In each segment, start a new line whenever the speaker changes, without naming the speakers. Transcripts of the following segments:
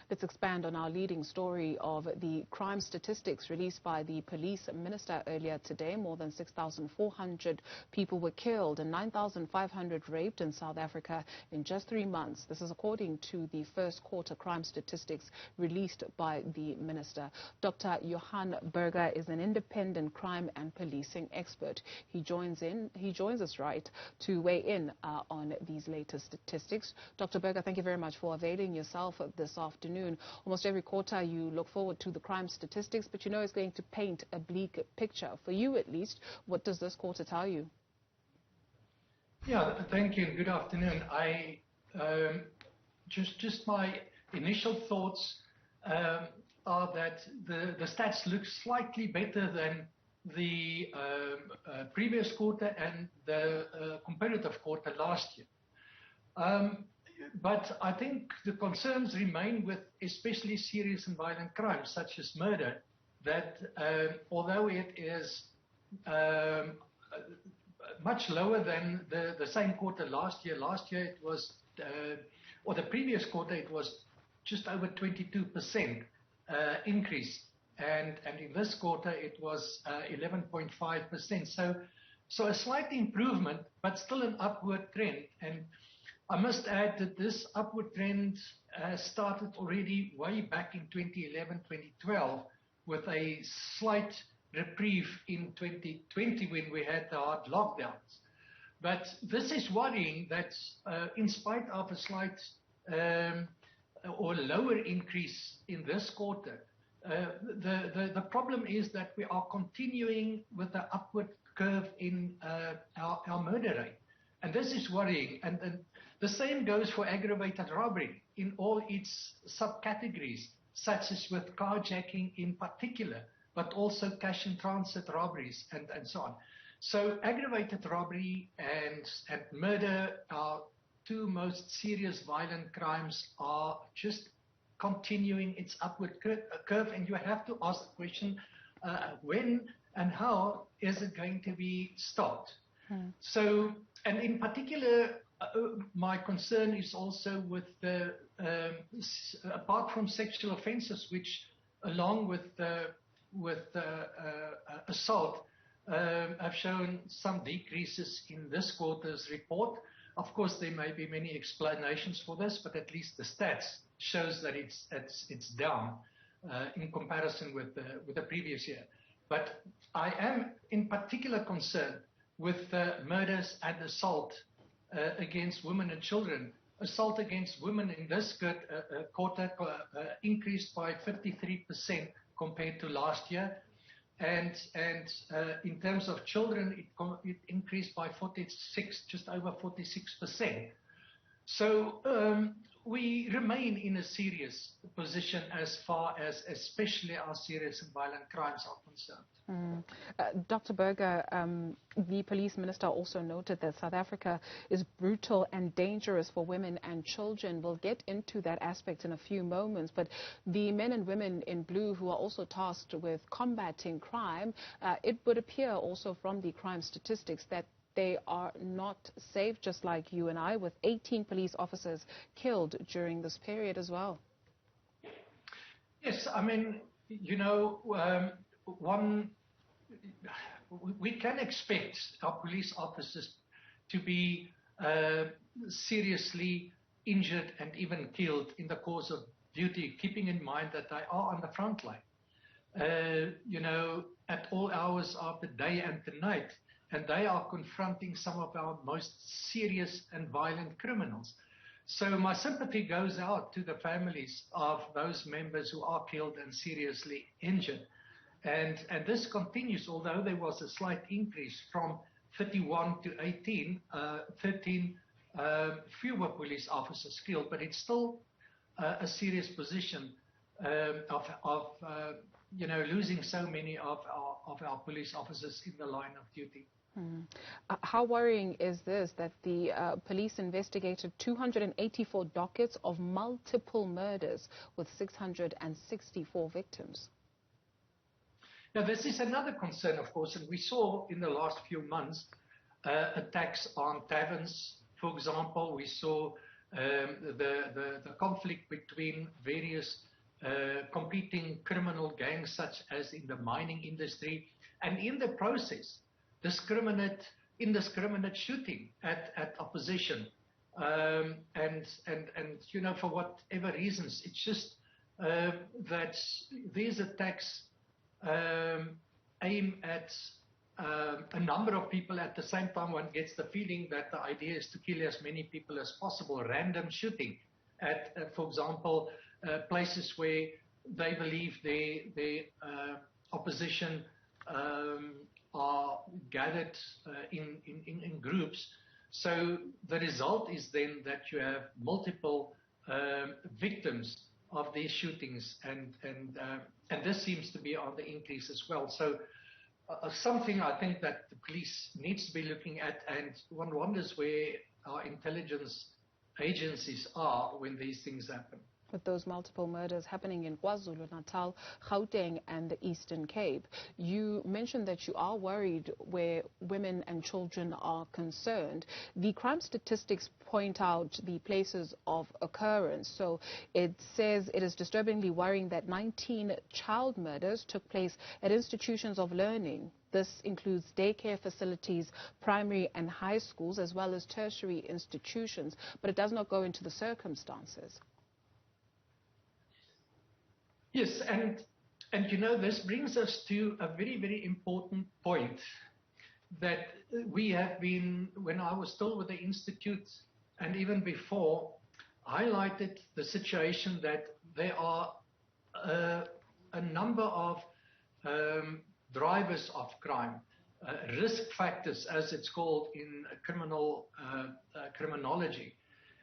Let's expand on our leading story of the crime statistics released by the police minister earlier today. More than 6,400 people were killed and 9,500 raped in South Africa in just 3 months. This is according to the first quarter crime statistics released by the minister. Dr. Johan is an independent crime and policing expert. He joins us right to weigh in on these latest statistics. Dr. Berger, thank you very much for availing yourself this afternoon. Almost every quarter you look forward to the crime statistics, but you know it's going to paint a bleak picture. For you at least, what does this quarter tell you?
Yeah, thank you. Good afternoon. Just my initial thoughts are that the stats look slightly better than the previous quarter and the comparative quarter last year. But I think the concerns remain with especially serious and violent crimes such as murder, that although it is much lower than the same quarter last year it was, or the previous quarter, it was just over 22% increase. And in this quarter, it was 11.5%. So a slight improvement, but still an upward trend. And I must add that this upward trend started already way back in 2011, 2012, with a slight reprieve in 2020 when we had the hard lockdowns. But this is worrying that in spite of a slight or lower increase in this quarter, the problem is that we are continuing with the upward curve in our murder rate. And this is worrying. And the same goes for aggravated robbery in all its subcategories, such as with carjacking in particular, but also cash and transit robberies and so on. So aggravated robbery and murder, our two most serious violent crimes, are just continuing its upward curve, and you have to ask the question, when and how is it going to be stopped? So, and in particular, my concern is also with the, apart from sexual offences, which along with assault have shown some decreases in this quarter's report. Of course, there may be many explanations for this, but at least the stats shows that it's down in comparison with the previous year. But I am in particular concerned with murders and assault against women and children. Assault against women in this quarter increased by 53% compared to last year. And in terms of children, it increased by 46, just over 46%. So we remain in a serious position as far as especially our serious and violent crimes are concerned.
Dr. Berger, the police minister also noted that South Africa is brutal and dangerous for women and children. We'll get into that aspect in a few moments, but the men and women in blue who are also tasked with combating crime, it would appear also from the crime statistics that they are not safe, just like you and I, with 18 police officers killed during this period as well.
Yes, I mean, you know, we can expect our police officers to be seriously injured and even killed in the course of duty, keeping in mind that they are on the front line, you know, at all hours of the day and the night. And they are confronting some of our most serious and violent criminals. So my sympathy goes out to the families of those members who are killed and seriously injured. And this continues, although there was a slight increase from 31 to 18, 13 fewer police officers killed, but it's still a serious position of you know, losing so many of our police officers in the line of duty.
How worrying is this that the police investigated 284 dockets of multiple murders with 664 victims?
Now, this is another concern, of course, and we saw in the last few months attacks on taverns, for example. We saw the conflict between various competing criminal gangs, such as in the mining industry, and in the process, indiscriminate shooting at opposition, and for whatever reasons, it's just that these attacks aim at a number of people at the same time. One gets the feeling that the idea is to kill as many people as possible. Random shooting at for example, places where they believe the opposition are gathered in groups. So the result is then that you have multiple victims of these shootings, and this seems to be on the increase as well. So something I think that the police needs to be looking at, and one wonders where our intelligence agencies are when these things happen.
With those multiple murders happening in KwaZulu-Natal, Gauteng and the Eastern Cape, you mentioned that you are worried where women and children are concerned. The crime statistics point out the places of occurrence. So it says it is disturbingly worrying that 19 child murders took place at institutions of learning. This includes daycare facilities, primary and high schools, as well as tertiary institutions, but it does not go into the circumstances.
Yes, and this brings us to a very, very important point that we have been, when I was still with the Institute and even before, highlighted the situation that there are a number of drivers of crime, risk factors, as it's called in criminology.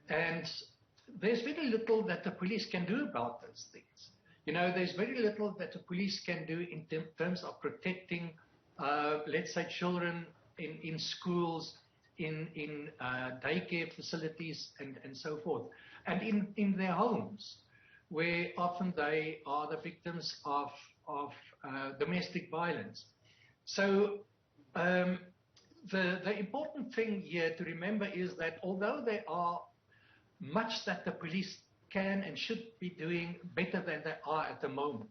And there's very little that the police can do about those things. There's very little that the police can do in terms of protecting, let's say, children in schools, in daycare facilities, and so forth, and in their homes, where often they are the victims of domestic violence. So the important thing here to remember is that although there are much that the police can and should be doing better than they are at the moment,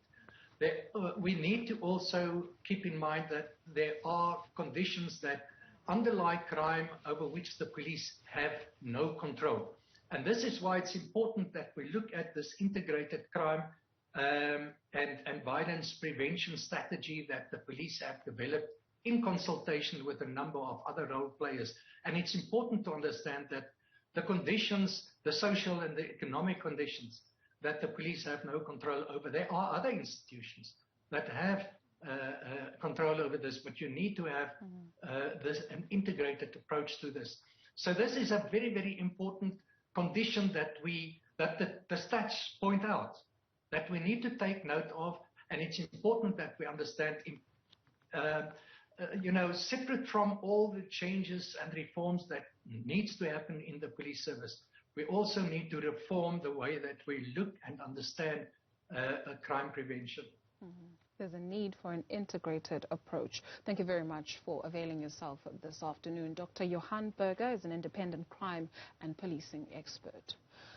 we need to also keep in mind that there are conditions that underlie crime over which the police have no control. And this is why it's important that we look at this integrated crime and violence prevention strategy that the police have developed in consultation with a number of other role players. And it's important to understand that the conditions, the social and the economic conditions that the police have no control over. There are other institutions that have control over this, but you need to have an integrated approach to this. So this is a very, very important condition that the stats point out, that we need to take note of, and it's important that we understand separate from all the changes and reforms that needs to happen in the police service, we also need to reform the way that we look and understand crime prevention.
There's a need for an integrated approach. Thank you very much for availing yourself this afternoon. Dr. Johan Burger is an independent crime and policing expert.